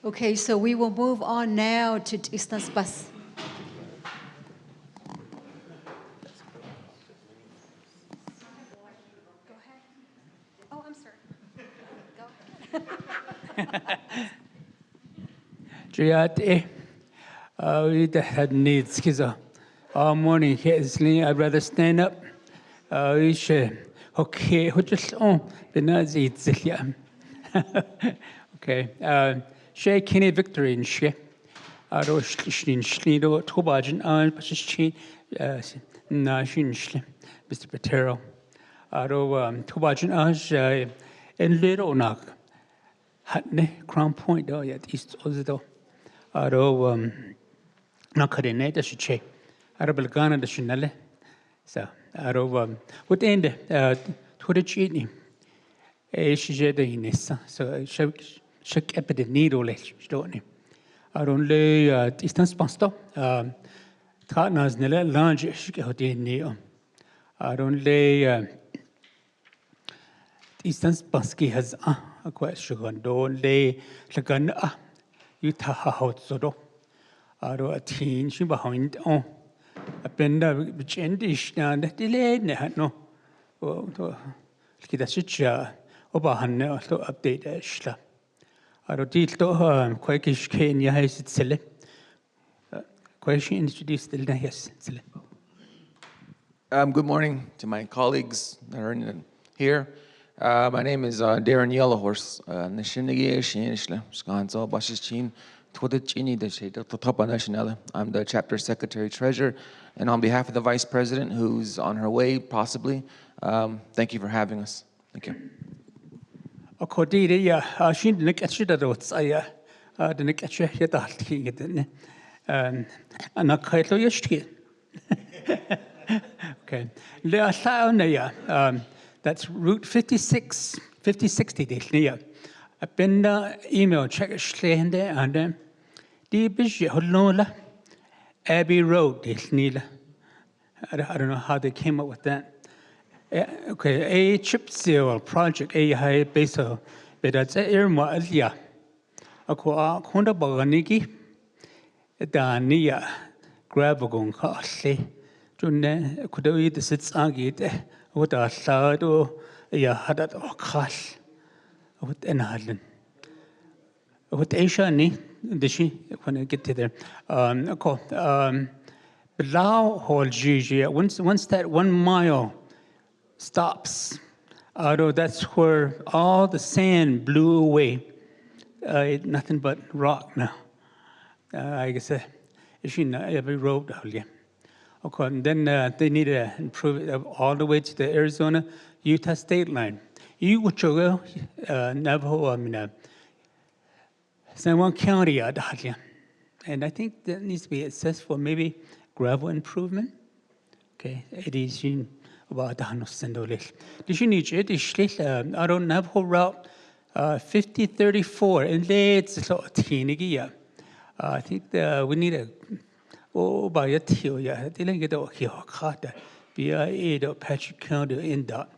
Okay, so we will move on now to Tec Nos Pos. Go ahead. Oh, I'm sorry. Go ahead. Triate, we had needs because all morning I'd rather stand up. We should okay, who just the Nazi okay. She Kenny victory in she. I don't schlido Tobajin on Pashin Nashin Schlim, Mr. Patero. I don't Tobajin Aj in little knock. Hatne Crown Point though yet East Ozdo. Aro nakadene da shiche. Aro belgana da shinale. So aro what end to the chini. Shije da inessa. So shak epid needle stone. Aro le distance pasto. Tatnas nele lunge shikoti neo. Aro le distance paski has a question. Don't lay lagan you tahout sodo. Aro a teen she behind a bender which endish and delayed no. Oh, Kidasicha Obahan to update Shla. Aro Dito Quakish Kenya has it sele. Question introduced the yes. Good morning to my colleagues that are here. My name is Darren Yellowhorse. I'm the chapter secretary treasurer, and on behalf of the vice president, who's on her way possibly, thank you for having us. Thank you. Okay. That's Route 56, 5060. I've been email check and the Bishop Holola Abbey Road. I don't know how they came up with that. Okay, a chip seal project, a high base, but that's a irma alia. A Konda Baganiki, Dania, Grabagon Hostley, June could eat the sits agate. What a third or a had or cash. What an island. What Asia need, the she, when I get to there. Below Hall Gigi, once that 1 mile stops, that's where all the sand blew away. Nothing but rock now. I guess every road out here. Okay, and then they need to improve it all the way to the Arizona-Utah state line. You would go Navajo, San Juan County, and I think that needs to be assessed for maybe gravel improvement. Okay, it is in about the $100. Did you need it? I don't Navajo route 5034, and it's a teeny. I think we need a. Oh, by a teal, yeah, didn't get a heel carter, be a Patrick County in that.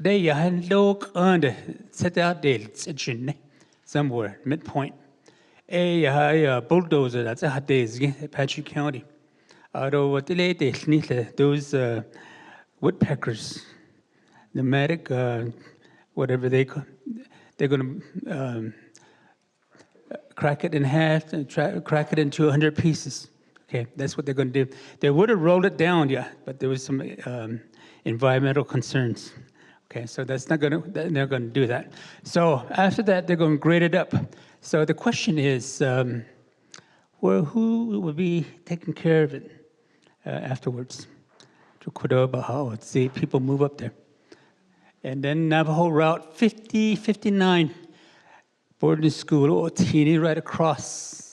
They had look under set out there, somewhere, midpoint. A bulldozer that's a days, Patrick County. Although what delayed those woodpeckers, pneumatic, whatever they're going to crack it in half and crack it into 100 pieces. Okay, that's what they're going to do. They would have rolled it down, yeah, but there was some environmental concerns. Okay, so that's not going to, they're going to do that. So after that, they're going to grade it up. So the question is, well, who will be taking care of it afterwards? Let's see, people move up there. And then Navajo Route 5059, boarding school, teeny right across.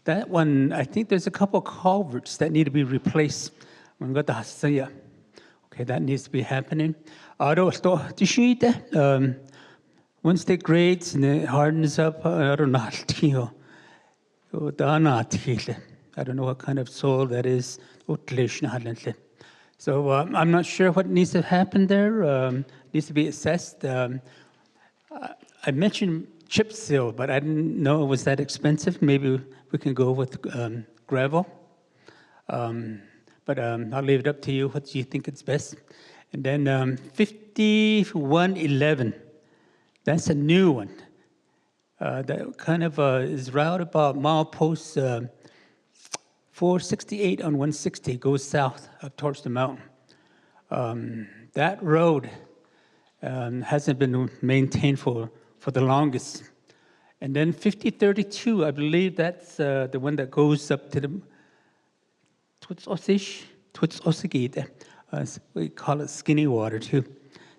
That one, I think there's a couple of culverts that need to be replaced. Okay, that needs to be happening. Once they grades and it hardens up, I don't know. I don't know what kind of soil that is. So I'm not sure what needs to happen there. Needs to be assessed. I mentioned chip seal, but I didn't know it was that expensive. Maybe we can go with gravel. But I'll leave it up to you. What do you think is best? And then 5111, that's a new one. That kind of is route about milepost 468 on 160, goes south up towards the mountain. That road hasn't been maintained for the longest. And then 5032, I believe that's the one that goes up to the we call it skinny water too.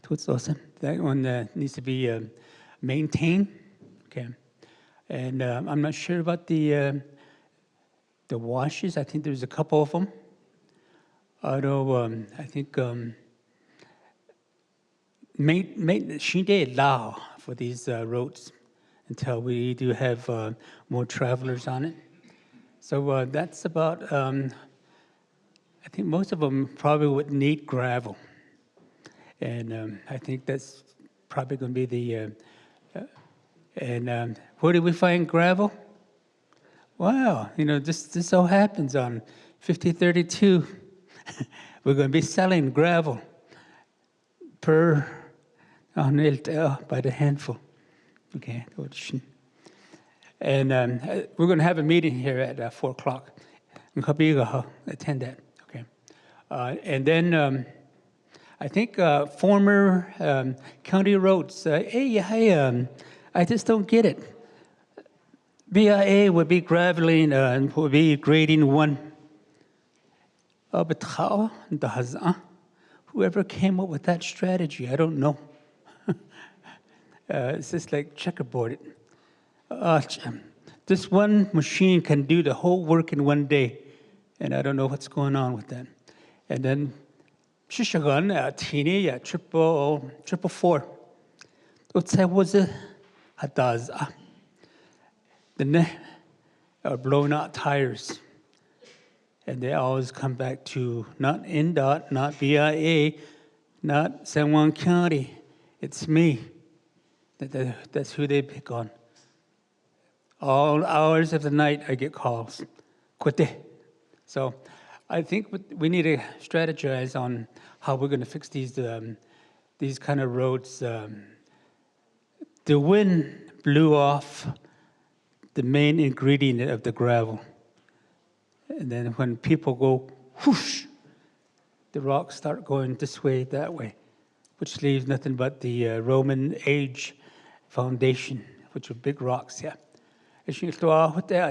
That one needs to be maintained. Okay, and I'm not sure about the washes. I think there's a couple of them. Although I think she allow for these roads until we do have more travelers on it. So that's about. I think most of them probably would need gravel, and I think that's probably going to be the. Where do we find gravel? Wow, this so happens on 5032. We're going to be selling gravel by the handful. Okay, and we're going to have a meeting here at 4 o'clock. Attend that. Okay, and then I think former county roads. I just don't get it. BIA would be graveling and would be grading one. But whoever came up with that strategy, I don't know. It's just like checkerboard. This one machine can do the whole work in one day, and I don't know what's going on with that. And then, triple four. What's that? Was it? The are blown out tires. And they always come back to not NDOT, not BIA, not San Juan County. It's me. That's who they pick on. All hours of the night, I get calls. Quite. So I think we need to strategize on how we're going to fix these kind of roads. The wind blew off the main ingredient of the gravel. And then when people go whoosh, the rocks start going this way, that way, which leaves nothing but the Roman age foundation, which are big rocks, yeah. I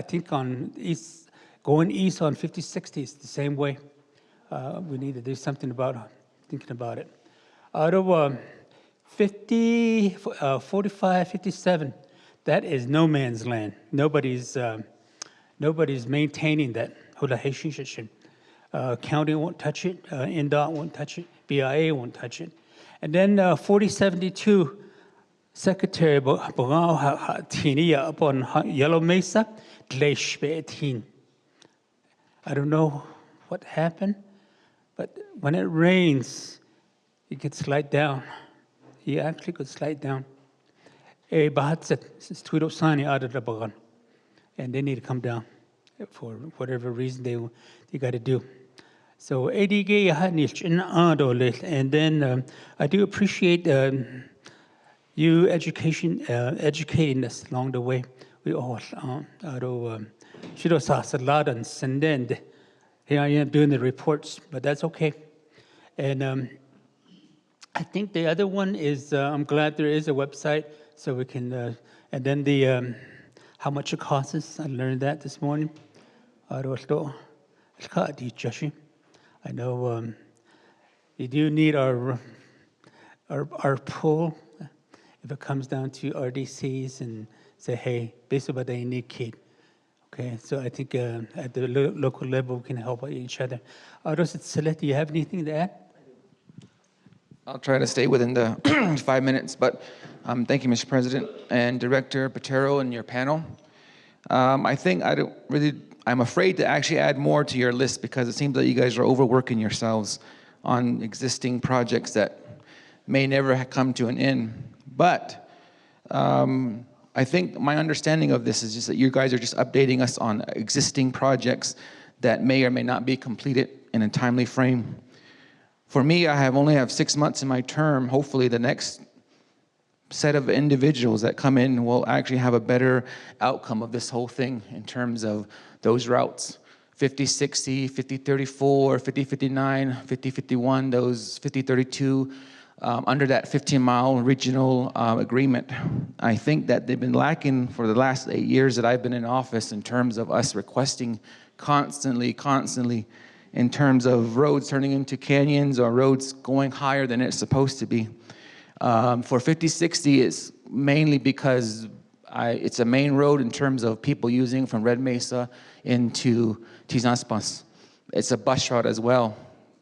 think going east on 5060 is the same way. We need to do something about thinking about it. Out of 45, 57, that is no man's land. Nobody's maintaining that. County won't touch it, NDOT won't touch it, BIA won't touch it. And then 4072, Secretary up on Yellow Mesa, I don't know what happened, but when it rains, it could slide down. He actually could slide down. And they need to come down for whatever reason they got to do. So and then I do appreciate you educating us along the way. We all and then here I am doing the reports, but that's okay. And I think the other one is I'm glad there is a website so we can and then the how much it costs. I learned that this morning. I know you do need our pull if it comes down to RDCs and say, hey, basically they need kid. Okay, so I think at the local level we can help each other. Do you have anything to add? I'll try to stay within the 5 minutes, but thank you, Mr. President, and Director Patero and your panel. I think I'm afraid to actually add more to your list because it seems that you guys are overworking yourselves on existing projects that may never come to an end. But I think my understanding of this is just that you guys are just updating us on existing projects that may or may not be completed in a timely frame. For me, I only have 6 months in my term. Hopefully the next set of individuals that come in will actually have a better outcome of this whole thing in terms of those routes. 5060, 5034, 5059, 5051, those 5032, under that 15-mile regional agreement. I think that they've been lacking for the last 8 years that I've been in office in terms of us requesting constantly, in terms of roads turning into canyons or roads going higher than it's supposed to be. For 5060, it's mainly because it's a main road in terms of people using from Red Mesa into Tec Nos Pos. It's a bus route as well.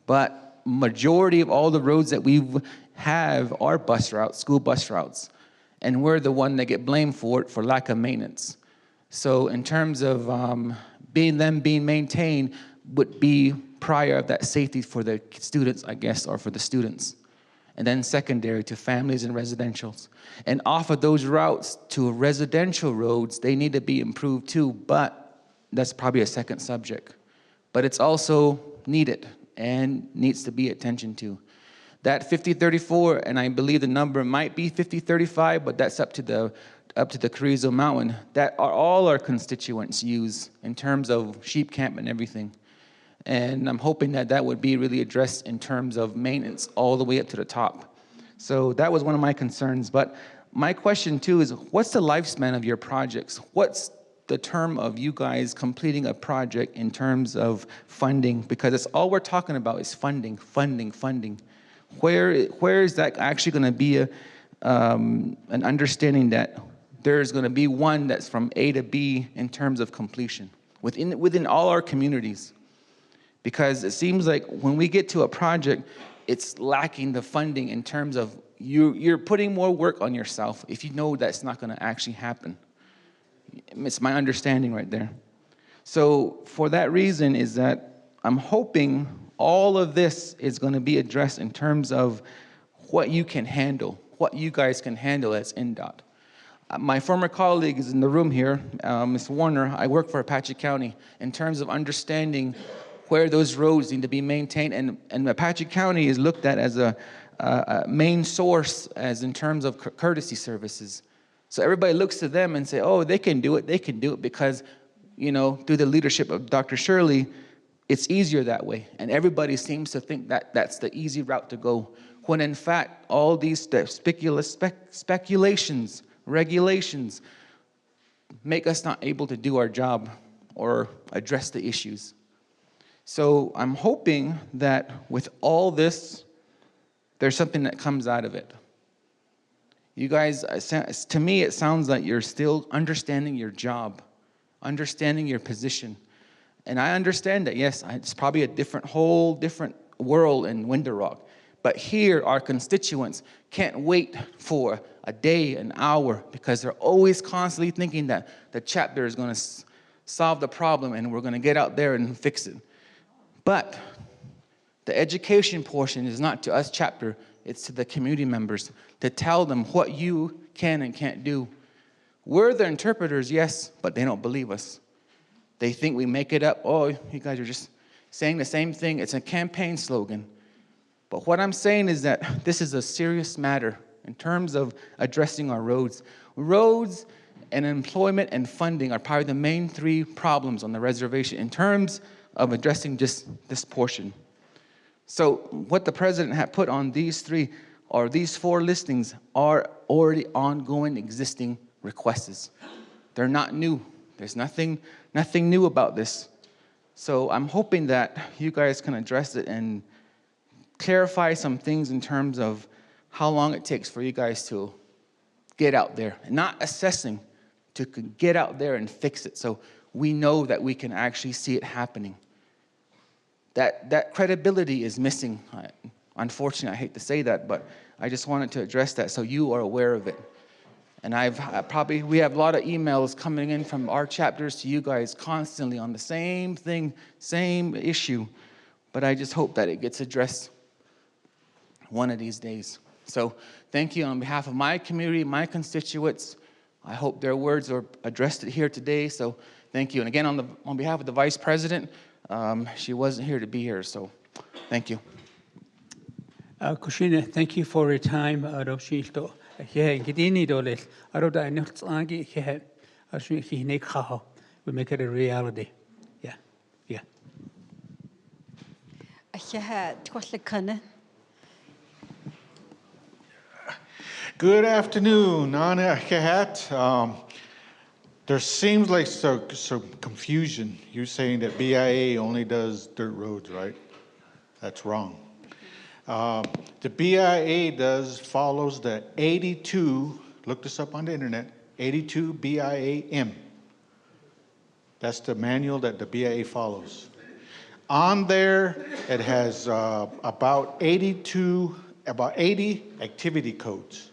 But majority of all the roads that we have are bus routes, school bus routes. And we're the one that get blamed for it for lack of maintenance. So in terms of being maintained would be prior of that safety for the students, I guess, or for the students. And then secondary to families and residentials. And off of those routes to residential roads, they need to be improved too, but that's probably a second subject. But it's also needed and needs to be attention to. That 5034, and I believe the number might be 5035, but that's up to the Carrizo Mountain, that are all our constituents use in terms of sheep camp and everything. And I'm hoping that that would be really addressed in terms of maintenance all the way up to the top. So that was one of my concerns. But my question too is, what's the lifespan of your projects? What's the term of you guys completing a project in terms of funding? Because it's all we're talking about is funding. Where is that actually going to be an understanding that there's going to be one that's from A to B in terms of completion within all our communities? Because it seems like when we get to a project, it's lacking the funding in terms of you're putting more work on yourself if you know that's not going to actually happen. It's my understanding right there. So for that reason is that I'm hoping all of this is going to be addressed in terms of what you can handle, what you guys can handle as NDOT. My former colleague is in the room here, Ms. Warner. I work for Apache County in terms of understanding where those roads need to be maintained, and Apache County is looked at as a main source as in terms of courtesy services. So everybody looks to them and say, oh, they can do it because, you know, through the leadership of Dr. Shirley, it's easier that way. And everybody seems to think that that's the easy route to go, when in fact, all these speculations, regulations, make us not able to do our job or address the issues. So I'm hoping that with all this, there's something that comes out of it. You guys, to me, it sounds like you're still understanding your job, understanding your position. And I understand that, yes, it's probably a whole different world in Window Rock. But here, our constituents can't wait for a day, an hour, because they're always constantly thinking that the chapter is going to solve the problem and we're going to get out there and fix it. But the education portion is not to us chapter, it's to the community members to tell them what you can and can't do. We're the interpreters, yes, but they don't believe us. They think we make it up. Oh, you guys are just saying the same thing. It's a campaign slogan. But what I'm saying is that this is a serious matter in terms of addressing our roads. Roads and employment and funding are probably the main three problems on the reservation in terms of addressing just this portion. So what the president had put on these four listings are already ongoing existing requests. They're not new. There's nothing new about this. So I'm hoping that you guys can address it and clarify some things in terms of how long it takes for you guys to get out there. Not assessing, to get out there and fix it so we know that we can actually see it happening. That credibility is missing. Unfortunately, I hate to say that, but I just wanted to address that so you are aware of it. And we have a lot of emails coming in from our chapters to you guys constantly on the same thing, same issue. But I just hope that it gets addressed one of these days. So thank you on behalf of my community, my constituents. I hope their words are addressed here today. So thank you. And again, on behalf of the Vice President, she wasn't here to be here. So thank you. Kushina, thank you for your time. Roshito, yeah, Gidini Doles, Aroda, Nutsangi, yeah, Ashiki Nekhaho. We make it a reality. Yeah, yeah. Good afternoon, Nana Kehat. There seems like some confusion. You're saying that BIA only does dirt roads, right? That's wrong. The BIA follows the 82, look this up on the internet, 82 BIA-M. That's the manual that the BIA follows. On there, it has about 80 activity codes.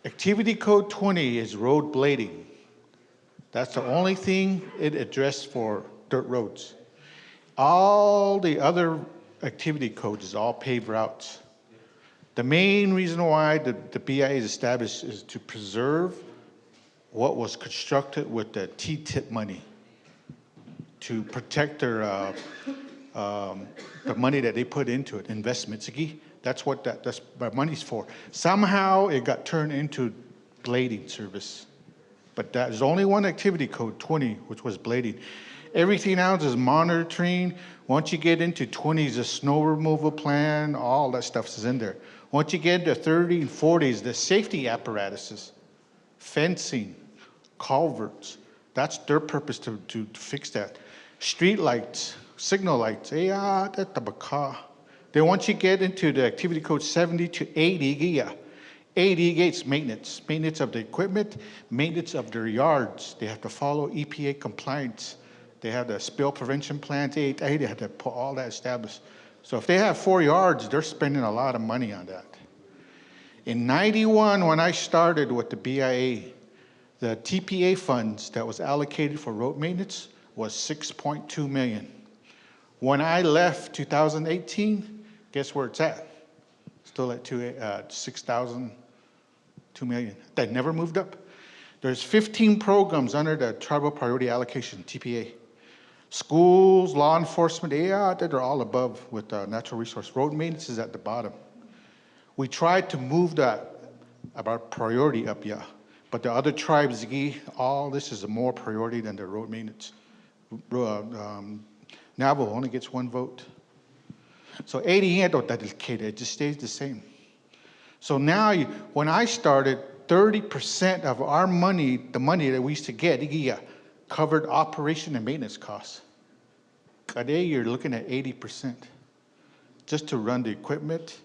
Activity code 20 is road blading. That's the only thing it addressed for dirt roads. All the other activity codes is all paved routes. The main reason why the BIA is established is to preserve what was constructed with the T-tip money, to protect their the money that they put into it, investments. That's what that's money's for. Somehow it got turned into blading service. But there's only one activity code, 20, which was blading. Everything else is monitoring. Once you get into 20s, the snow removal plan, all that stuff is in there. Once you get into 30 and 40s, the safety apparatuses, fencing, culverts, that's their purpose to fix that. Street lights, signal lights, then once you get into the activity code 70 to 80, 80 gates maintenance of the equipment, maintenance of their yards. They have to follow EPA compliance. They have the spill prevention plans, they have to put all that established. So if they have 4 yards, they're spending a lot of money on that. In 91, when I started with the BIA, the TPA funds that was allocated for road maintenance was $6.2 million. When I left 2018, guess where it's at? Still at 6,000, 2 million. That never moved up. There's 15 programs under the Tribal Priority Allocation, TPA. Schools, law enforcement, they're all above with natural resource. Road maintenance is at the bottom. We tried to move that about priority up, but the other tribes, all this is a more priority than the road maintenance. Navajo only gets 1 vote. So 80, it just stays the same. So now, when I started, 30% of our money, the money that we used to get, covered operation and maintenance costs. Today, you're looking at 80% just to run the equipment.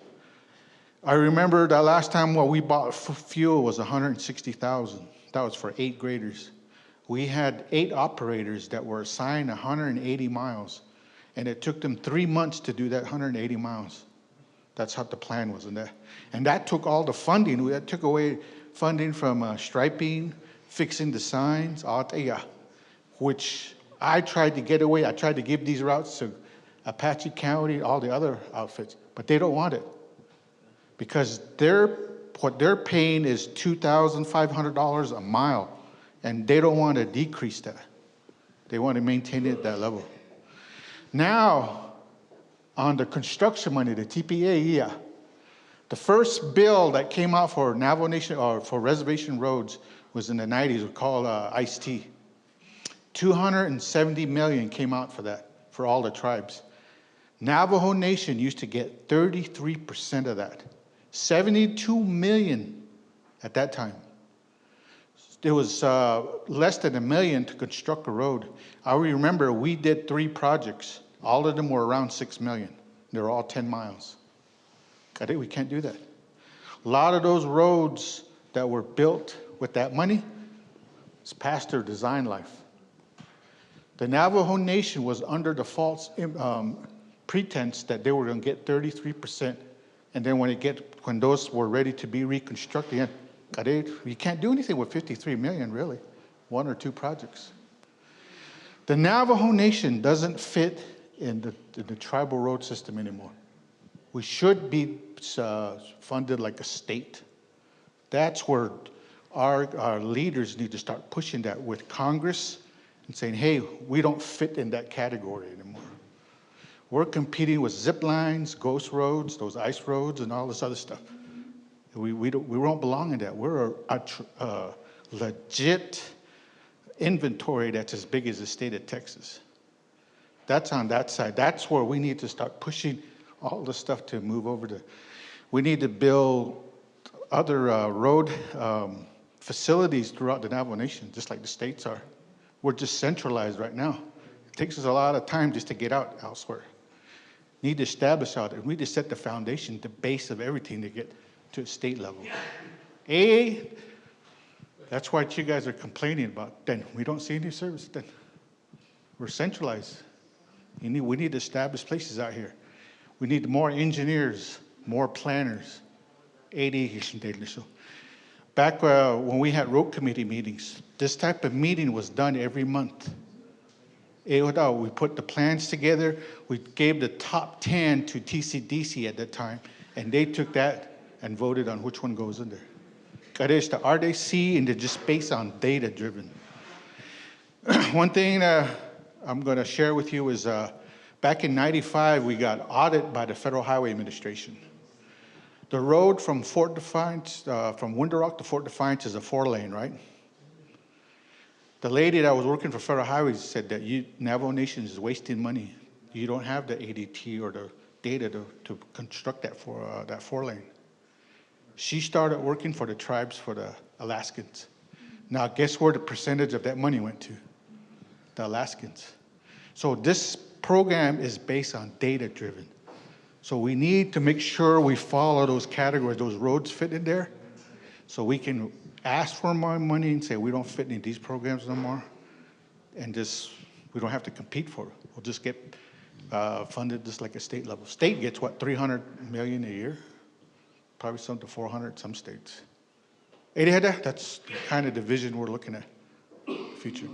I remember the last time what we bought fuel was $160,000. That was for 8 graders. We had 8 operators that were assigned 180 miles, and it took them 3 months to do that 180 miles. That's how the plan was in there. And that took all the funding. That took away funding from striping, fixing the signs, which I tried to get away. I tried to give these routes to Apache County, all the other outfits, but they don't want it because what they're paying is $2,500 a mile, and they don't want to decrease that. They want to maintain it at that level. Now, on the construction money, the TPA, the first bill that came out for Navajo Nation or for reservation roads was in the 90s. It was called ICE-T. $270 million came out for that, for all the tribes. Navajo Nation used to get 33% of that. 72 million at that time. There was less than $1 million to construct a road. I remember we did 3 projects. All of them were around $6 million. They were all 10 miles. We can't do that. A lot of those roads that were built with that money is past their design life. The Navajo Nation was under the false pretense that they were going to get 33%, and then when those were ready to be reconstructed, you can't do anything with 53 million, really. 1 or 2 projects. The Navajo Nation doesn't fit in the tribal road system anymore. We should be funded like a state. That's where our leaders need to start pushing that with Congress and saying, hey, we don't fit in that category anymore. We're competing with zip lines, ghost roads, those ice roads, and all this other stuff. We won't belong in that. We're a legit inventory that's as big as the state of Texas. That's on that side. That's where we need to start pushing all the stuff to move over to. We need to build other road facilities throughout the Navajo Nation, just like the states are. We're just centralized right now. It takes us a lot of time just to get out elsewhere. Need to establish out there. We need to set the foundation, the base of everything to get to a state level. That's what you guys are complaining about. Then we don't see any service. Then we're centralized. We need to establish places out here. We need more engineers, more planners. Back when we had road committee meetings, this type of meeting was done every month. We put the plans together. We gave the top 10 to TCDC at that time, and they took that and voted on which one goes in there. Are they see and they're just based on data driven? One thing I'm going to share with you is back in '95, we got audited by the Federal Highway Administration. The road from Fort Defiance, from Window Rock to Fort Defiance is a 4-lane, right? The lady that was working for Federal Highways said that Navajo Nation is wasting money. You don't have the ADT or the data to construct that 4-lane. She started working for the tribes, for the Alaskans. Now, guess where the percentage of that money went to? The Alaskans. So this program is based on data-driven. So we need to make sure we follow those categories, those roads fit in there, so we can ask for more money and say we don't fit in these programs no more, and we don't have to compete for it. We'll just get funded just like a state level. State gets what, $300 million a year? Probably some to 400, some states. That's the kind of division we're looking at future.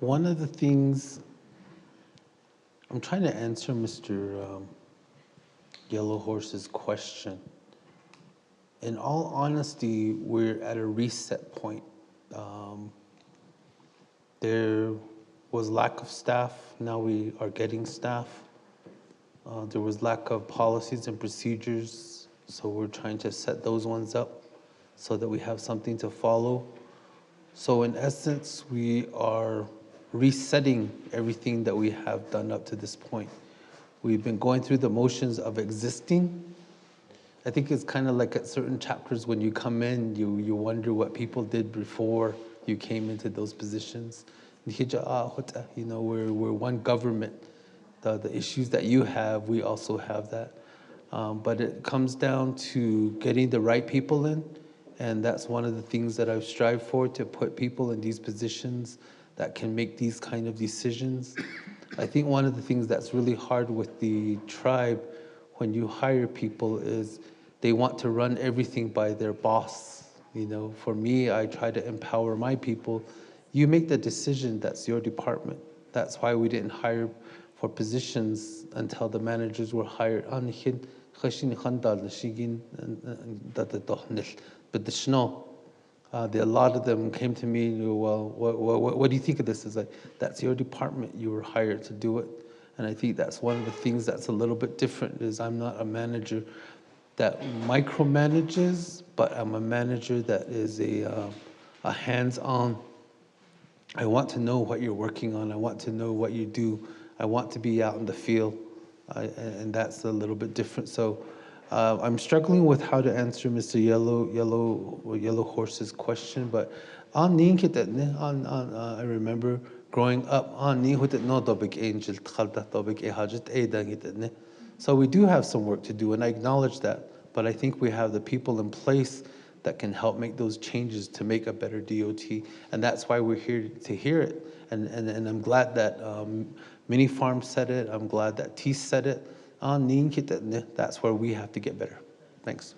One of the things, I'm trying to answer Mr. Yellow Horse's question. In all honesty, we're at a reset point. There was lack of staff, now we are getting staff. There was lack of policies and procedures, so we're trying to set those ones up so that we have something to follow. So in essence, we are resetting everything that we have done up to this point. We've been going through the motions of existing. I think it's kind of like at certain chapters when you come in, you wonder what people did before you came into those positions. You know, we're one government. The issues that you have, we also have that. But it comes down to getting the right people in, and that's one of the things that I've strived for, to put people in these positions that can make these kind of decisions. I think one of the things that's really hard with the tribe when you hire people is they want to run everything by their boss. You know, for me, I try to empower my people. You make the decision, that's your department. That's why we didn't hire for positions until the managers were hired. But a lot of them came to me, well, what do you think of this? It's like, that's your department, you were hired to do it. And I think that's one of the things that's a little bit different, is I'm not a manager that micromanages, but I'm a manager that is a hands-on. I want to know what you're working on. I want to know what you do. I want to be out in the field, and that's a little bit different. So I'm struggling with how to answer Mr. Yellow Horse's question, but I remember growing up, so we do have some work to do, and I acknowledge that, but I think we have the people in place that can help make those changes to make a better DOT, and that's why we're here to hear it. And I'm glad that Mini Farm said it. I'm glad that T said it. That's where we have to get better. Thanks.